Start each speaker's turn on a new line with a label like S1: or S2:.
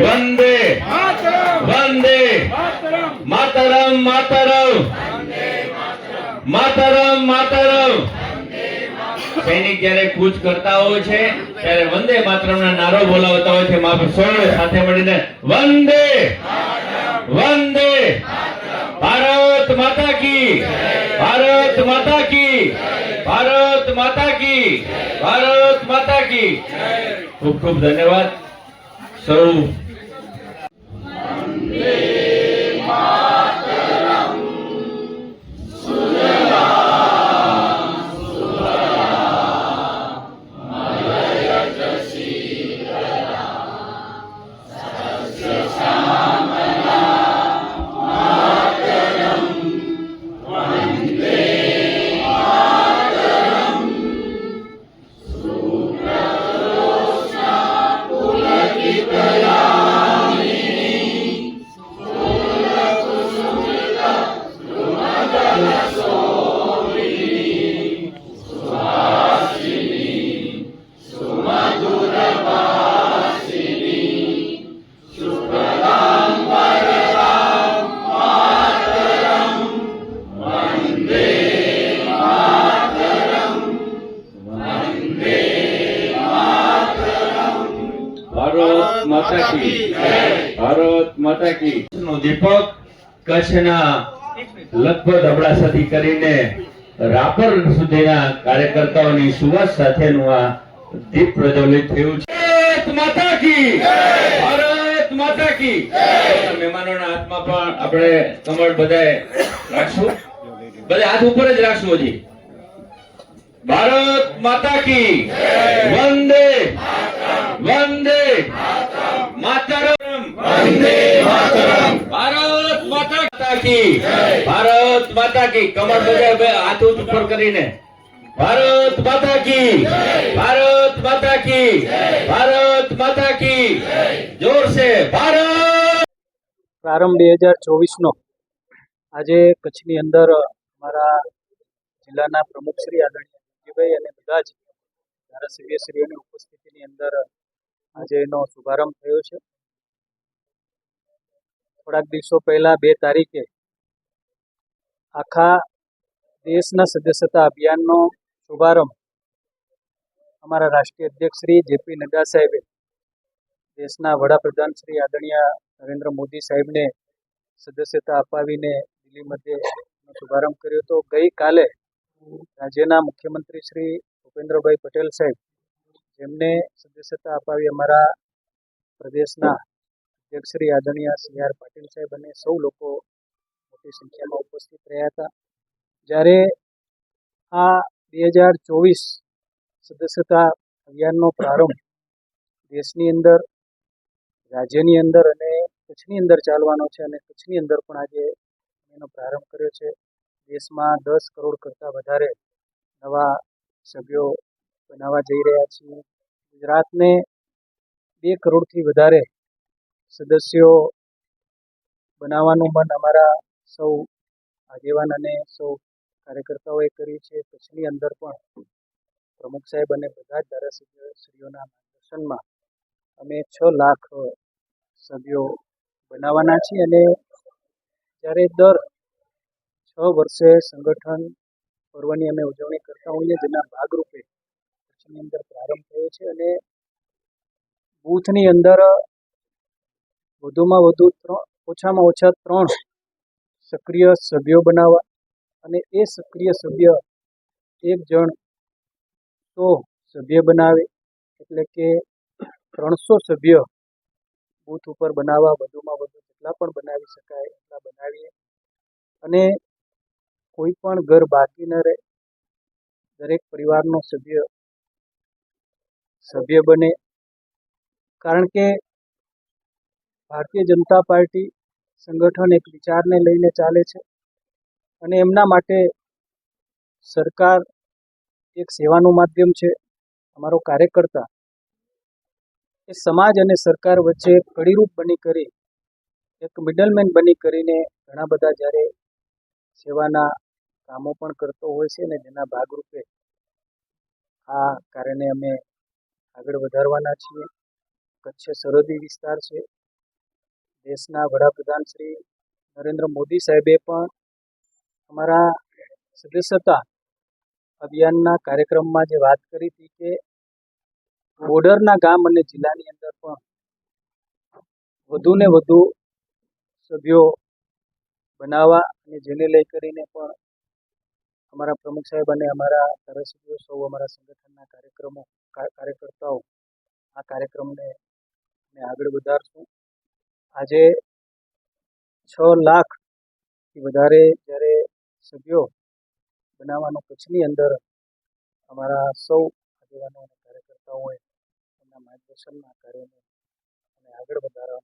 S1: वंदे वंदे मातरम मातरम मातरम मातरम सैनिक જ્યારે કૂચ કરતા હોય છે ત્યારે વંદે માતરમનો નારો બોલાવતા હોય છે. આપણે સૌએ સાથે મળીને વંદે વંદે ભારત માતા કી ભારત માતા કી ભારત માતા કી ભારત માતા કી. ખૂબ ખૂબ ધન્યવાદ સૌ. ભારત માતા કી ભારત માતા કી. દીપક કચ્છના લગભગ અબડાસાથી કરીને રાપર સુધીના કાર્યકર્તાઓની સુવાસ સાથેનું આ દીપ પ્રજ્વલિત થયું છે. ભારત માતા કી ભારત માતા કી. મહેમાનોના હાથમાં પણ આપણે કમળ બધાએ રાખશું. બધા હાથ ઉપર જ રાખશું. હજી ભારત માતા કી વંદે वंदे मातरम वंदे मातरम भारत माता की भारत माता की. कमर बजाए हाथ ऊपर કરીને भारत माता की भारत माता की भारत माता की. जोर से भारत.
S2: પ્રારંભ 2024 નો આજે કચ્છની અંદર અમારા જિલ્લાના પ્રમુખ શ્રી આદરણીય જીભાઈ અને બધા જ ધારાસભ્યશ્રીઓની ઉપસ્થિતિની અંદર આજે એનો શુભારંભ થયો છે. થોડાક દિવસો પહેલા 2 તારીખે આખા દેશના સદસ્યતા અભિયાનનો શુભારંભ અમારા રાષ્ટ્રીય અધ્યક્ષ શ્રી જેપી નડ્ડા સાહેબે દેશના વડાપ્રધાન શ્રી આદરણીય નરેન્દ્ર મોદી સાહેબને સદસ્યતા અપાવીને દિલ્હી મધ્યનો શુભારંભ કર્યો હતો. ગઈકાલે રાજ્યના મુખ્યમંત્રી શ્રી ભૂપેન્દ્રભાઈ પટેલ સાહેબ જેમને સદસ્યતા અપાવી અમારા પ્રદેશના અધ્યક્ષ શ્રી આદરણીય CR પાટીલ સાહેબ અને સૌ લોકો મોટી સંખ્યામાં ઉપસ્થિત રહ્યા હતા. જ્યારે આ 2024 સદસ્યતા અભિયાનનો પ્રારંભ દેશની અંદર રાજ્યની અંદર અને કચ્છની અંદર ચાલવાનો છે અને કચ્છની અંદર પણ આજે એનો પ્રારંભ કર્યો છે. દેશમાં 10 કરોડ કરતાં વધારે નવા સભ્યો બનાવવા જઈ રહ્યા છીએ. ગુજરાતને 2 કરોડથી વધારે સદસ્યો બનાવવાનું મન અમારા સૌ આગેવાન અને સૌ કાર્યકર્તાઓએ કર્યું છે. કચ્છની અંદર પણ પ્રમુખ સાહેબ અને બધા જ ધારાસભ્યશ્રીઓના માર્ગદર્શનમાં અમે 6 લાખ સભ્યો બનાવવાના છીએ અને જ્યારે દર 6 વર્ષે સંગઠન પર્વની અમે ઉજવણી કરતા હોઈએ જેના ભાગરૂપે કચ્છની અંદર પ્રારંભ થયો છે અને બૂથની અંદર વધુમાં વધુ ઓછામાં ઓછા 3 સક્રિય સભ્યો બનાવવા અને એ સક્રિય સભ્ય 1 જણ તો સભ્ય બનાવે એટલે કે 300 સભ્ય બૂથ ઉપર બનાવવા વધુમાં વધુ જેટલા પણ બનાવી શકાય એટલા બનાવીએ અને કોઈ પણ ઘર બાકી ન રહે. દરેક પરિવારનો સભ્ય બને. કારણ કે ભારતીય જનતા પાર્ટી સંગઠન એક વિચારને લઈને ચાલે છે અને એમના માટે સરકાર એક સેવાનું માધ્યમ છે. અમારો કાર્યકર્તા એ સમાજ અને સરકાર વચ્ચે કડીરૂપ બની કરી એક મિડલમેન બની કરીને ઘણા બધા જ્યારે સેવાના કામો પણ કરતો હોય છે અને જેના ભાગરૂપે આ કાર્યને અમે આગળ વધારવાના છીએ. કચ્છ સરહદી વિસ્તાર છે, દેશના વડાપ્રધાન શ્રી નરેન્દ્ર મોદી સાહેબે પણ અમારા સદસ્યતા અભિયાનના કાર્યક્રમમાં જે વાત કરી હતી કે બોર્ડરના ગામ અને જિલ્લાની અંદર પણ વધુને વધુ સભ્યો બનાવવા અને જેને લઈ કરીને પણ અમારા પ્રમુખ સાહેબ અને અમારા ધારાસભ્યો સૌ અમારા સંગઠનના કાર્યકર્તાઓ આ કાર્યક્રમને અમે આગળ વધારશું. આજે 6 લાખથી વધારે જ્યારે સભ્યો બનાવવાનો કચ્છની અંદર અમારા સૌ આગેવાનો અને કાર્યકર્તાઓએ એમના માર્ગદર્શનના કાર્યને અમે આગળ વધારવા